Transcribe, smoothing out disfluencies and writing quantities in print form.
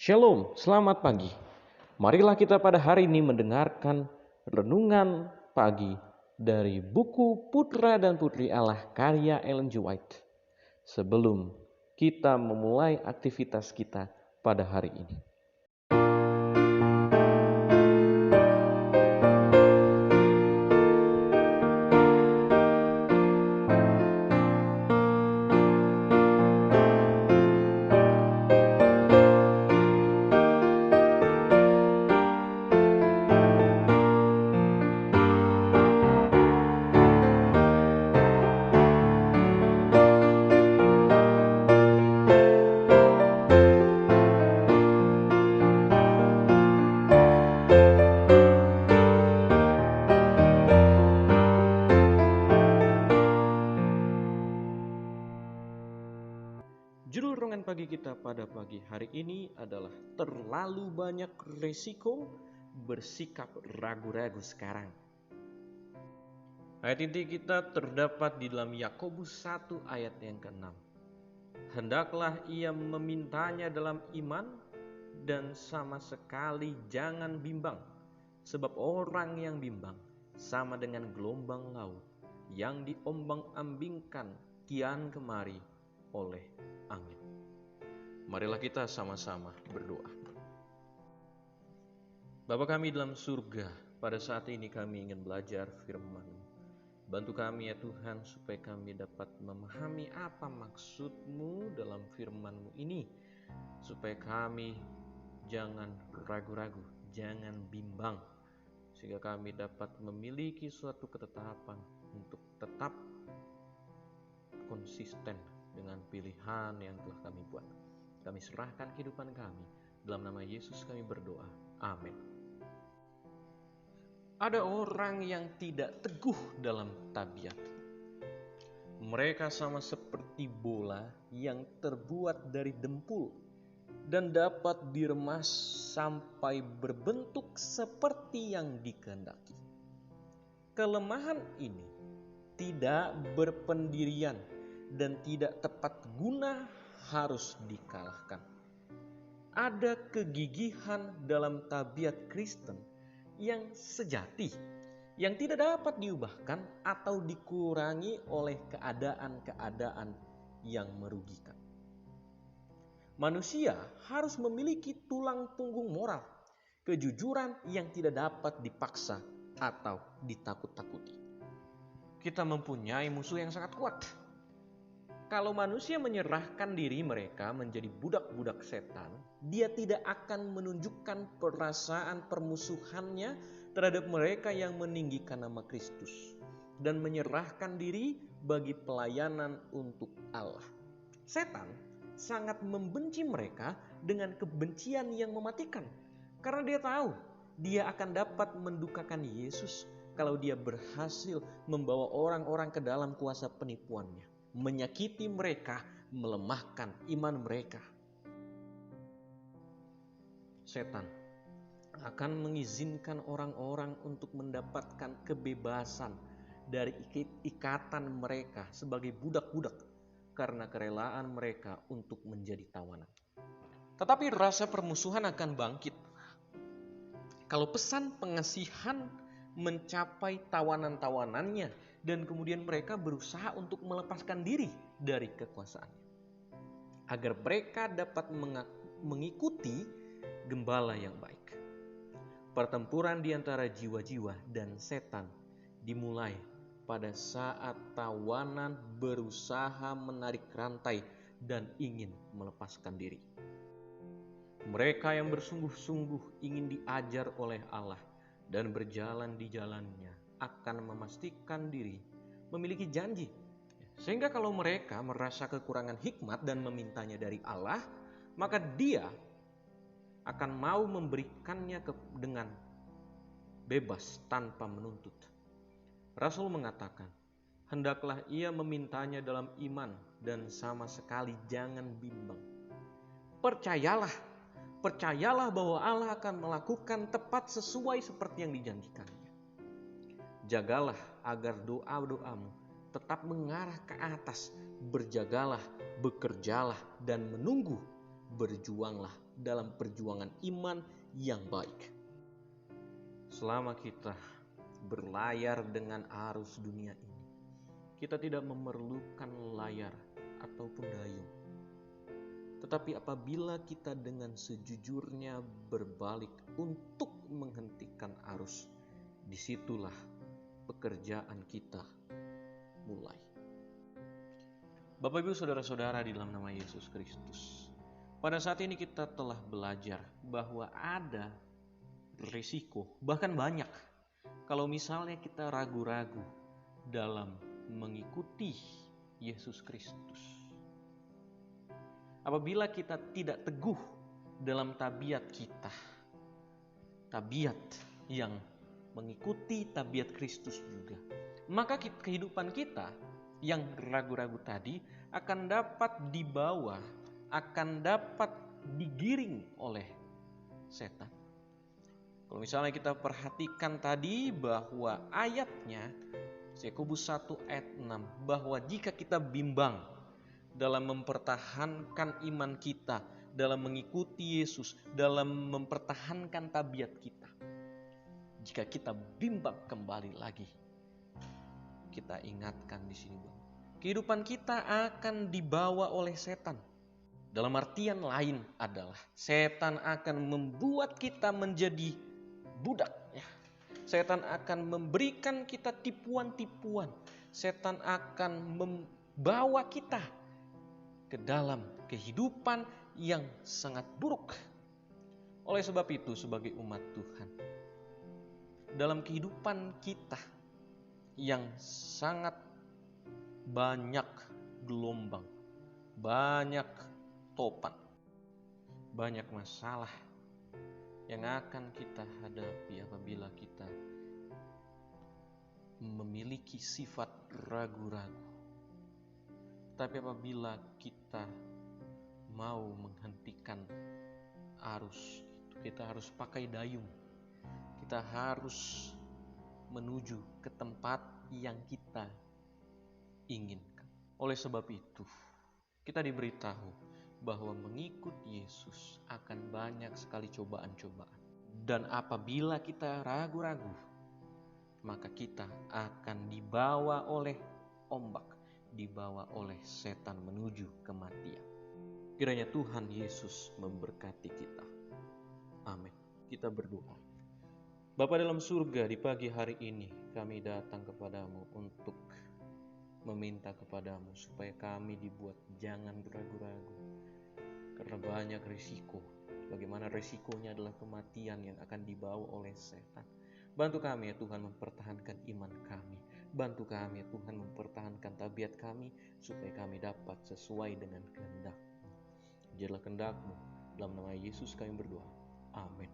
Shalom, selamat pagi. Marilah kita pada hari ini mendengarkan renungan pagi dari buku Putra dan Putri Allah karya Ellen G. White. Sebelum kita memulai aktivitas kita pada hari ini. Judul renungan pagi kita pada pagi hari ini adalah terlalu banyak resiko bersikap ragu-ragu sekarang. Ayat inti kita terdapat di dalam Yakobus 1 ayat yang ke-6. Hendaklah ia memintanya dalam iman dan sama sekali jangan bimbang, sebab orang yang bimbang sama dengan gelombang laut yang diombang-ambingkan kian kemari oleh angin. Marilah kita sama-sama berdoa. Bapa kami dalam surga, pada saat ini kami ingin belajar firman-Mu. Bantu kami ya Tuhan supaya kami dapat memahami apa maksud-Mu dalam firman-Mu ini. Supaya kami jangan ragu-ragu, jangan bimbang. Sehingga kami dapat memiliki suatu ketetapan untuk tetap konsisten dengan pilihan yang telah kami buat. Kami serahkan kehidupan kami. Dalam nama Yesus kami berdoa. Amin. Ada orang yang tidak teguh dalam tabiat. Mereka sama seperti bola yang terbuat dari dempul dan dapat diremas sampai berbentuk seperti yang dikehendaki. Kelemahan ini tidak berpendirian dan tidak tepat guna harus dikalahkan. Ada kegigihan dalam tabiat Kristen yang sejati, yang tidak dapat diubahkan atau dikurangi oleh keadaan-keadaan yang merugikan. Manusia harus memiliki tulang punggung moral, kejujuran yang tidak dapat dipaksa atau ditakut-takuti. Kita mempunyai musuh yang sangat kuat. Kalau manusia menyerahkan diri mereka menjadi budak-budak setan, dia tidak akan menunjukkan perasaan permusuhannya terhadap mereka yang meninggikan nama Kristus dan menyerahkan diri bagi pelayanan untuk Allah. Setan sangat membenci mereka dengan kebencian yang mematikan, karena dia tahu dia akan dapat mendukakan Yesus kalau dia berhasil membawa orang-orang ke dalam kuasa penipuannya, menyakiti mereka, melemahkan iman mereka. Setan akan mengizinkan orang-orang untuk mendapatkan kebebasan dari ikatan mereka sebagai budak-budak karena kerelaan mereka untuk menjadi tawanan. Tetapi rasa permusuhan akan bangkit kalau pesan pengasihan mencapai tawanan-tawanannya dan kemudian mereka berusaha untuk melepaskan diri dari kekuasaannya, agar mereka dapat mengikuti gembala yang baik. Pertempuran di antara jiwa-jiwa dan setan dimulai pada saat tawanan berusaha menarik rantai dan ingin melepaskan diri. Mereka yang bersungguh-sungguh ingin diajar oleh Allah dan berjalan di jalannya akan memastikan diri memiliki janji. Sehingga kalau mereka merasa kekurangan hikmat dan memintanya dari Allah, maka dia akan mau memberikannya dengan bebas tanpa menuntut. Rasul mengatakan, hendaklah ia memintanya dalam iman dan sama sekali jangan bimbang. Percayalah bahwa Allah akan melakukan tepat sesuai seperti yang dijanjikannya. Jagalah agar doa-doamu tetap mengarah ke atas. Berjagalah, bekerjalah, dan menunggu. Berjuanglah dalam perjuangan iman yang baik. Selama kita berlayar dengan arus dunia ini, kita tidak memerlukan layar ataupun dayung. Tetapi apabila kita dengan sejujurnya berbalik untuk menghentikan arus, disitulah pekerjaan kita mulai. Bapak Ibu Saudara-saudara di dalam nama Yesus Kristus, pada saat ini kita telah belajar bahwa ada risiko, bahkan banyak, kalau misalnya kita ragu-ragu dalam mengikuti Yesus Kristus. Apabila kita tidak teguh dalam tabiat kita, tabiat yang mengikuti tabiat Kristus juga, maka kehidupan kita yang ragu-ragu tadi akan dapat dibawa, akan dapat digiring oleh setan. Kalau misalnya kita perhatikan tadi bahwa ayatnya Yakobus 1 ayat 6, bahwa jika kita bimbang dalam mempertahankan iman kita, dalam mengikuti Yesus, dalam mempertahankan tabiat kita, jika kita bimbang kembali lagi, kita ingatkan di sini, kehidupan kita akan dibawa oleh setan. Dalam artian lain adalah setan akan membuat kita menjadi budak. Setan akan memberikan kita tipuan-tipuan. Setan akan membawa kita ke dalam kehidupan yang sangat buruk. Oleh sebab itu, sebagai umat Tuhan, dalam kehidupan kita yang sangat banyak gelombang, banyak topan, banyak masalah yang akan kita hadapi apabila kita memiliki sifat ragu-ragu. Tapi apabila kita mau menghentikan arus, kita harus pakai dayung. Kita harus menuju ke tempat yang kita inginkan. Oleh sebab itu, kita diberitahu bahwa mengikut Yesus akan banyak sekali cobaan-cobaan. Dan apabila kita ragu-ragu, maka kita akan dibawa oleh ombak, dibawa oleh setan menuju kematian. Kiranya Tuhan Yesus memberkati kita. Amin. Kita berdoa. Bapa dalam surga, di pagi hari ini kami datang kepadamu untuk meminta kepadamu supaya kami dibuat jangan ragu-ragu. Karena banyak risiko. Bagaimana risikonya adalah kematian yang akan dibawa oleh setan. Bantu kami ya Tuhan mempertahankan iman kami. Bantu kami ya Tuhan mempertahankan tabiat kami supaya kami dapat sesuai dengan kehendak-Mu. Jadilah kehendak-Mu. Dalam nama Yesus kami berdoa. Amin.